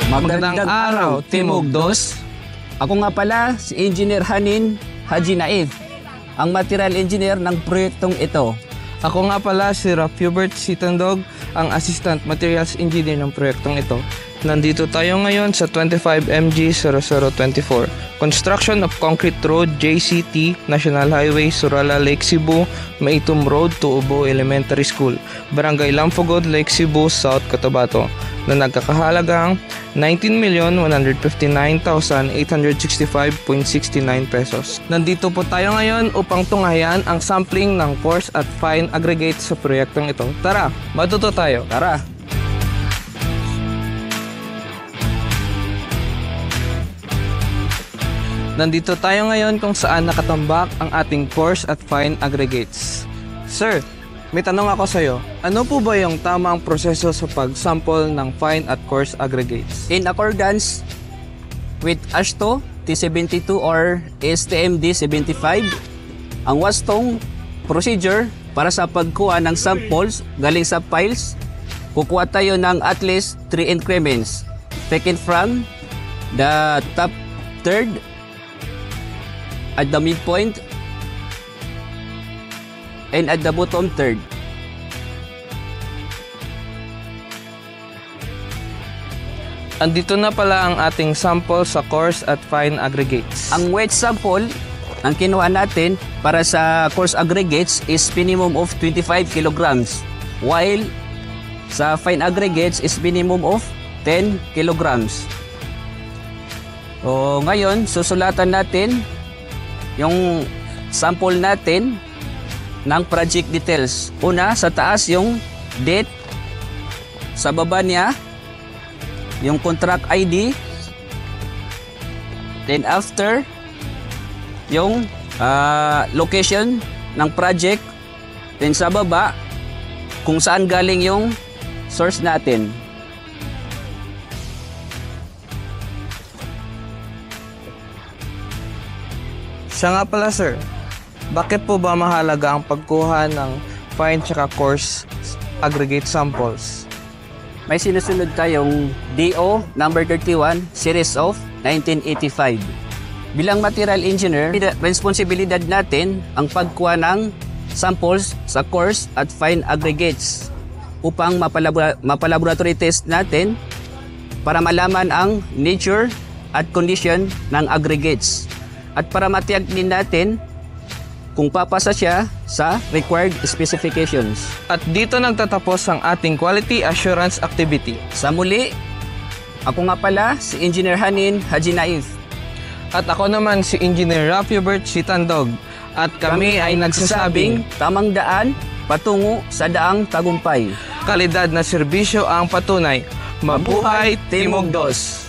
Magandang araw, Timog Dos. Ako nga pala si Engineer Hanin Haji Naif, ang material engineer ng proyektong ito. Ako nga pala si Rap Hubert Sitandog, ang assistant materials engineer ng proyektong ito. Nandito tayo ngayon sa 25MG0024, Construction of Concrete Road JCT, National Highway, Surala, Lake Cebu, Maitum Road to Ubo Elementary School, Barangay Lamfogod, Lake Cebu, South Cotabato, na nagkakahalagang 19,159,865.69 pesos. Nandito po tayo ngayon upang tunghayan ang sampling ng coarse at fine aggregates sa proyektong ito. Tara, matuto tayo. Tara! Nandito tayo ngayon kung saan nakatambak ang ating coarse at fine aggregates. Sir, may tanong ako sa iyo. Ano po ba yung tamang proseso sa pag-sample ng fine at coarse aggregates? In accordance with AASHTO T72 or STMD 75, ang wastong procedure para sa pagkuha ng samples galing sa piles, kukuha tayo ng at least 3 increments taken from the top third at the midpoint and at the bottom third. Andito na pala ang ating sample sa coarse at fine aggregates. Ang weight sample ang kinuha natin para sa coarse aggregates is minimum of 25 kilograms, while sa fine aggregates is minimum of 10 kilograms. O ngayon, susulatan natin yung sample natin ng project details. Una, sa taas yung date, sa baba niya yung contract ID, then after yung location ng project, then sa baba kung saan galing yung source natin. Siya nga pala sir, bakit po ba mahalaga ang pagkuha ng fine at coarse aggregate samples? May sinusunod tayong DO number 31 series of 1985. Bilang material engineer, responsibilidad natin ang pagkuha ng samples sa coarse at fine aggregates upang mapalaboratory test natin para malaman ang nature at condition ng aggregates at para matiyak din natin kung papasa siya sa required specifications. At dito nagtatapos ang ating quality assurance activity. Sa muli, ako nga pala si Engineer Hanin Haji Naif. At ako naman si Engineer Rap Hubert Sitandog. At kami ay nagsasabing tamang daan patungo sa daang tagumpay. Kalidad na serbisyo ang patunay. Mabuhay Timog Dos!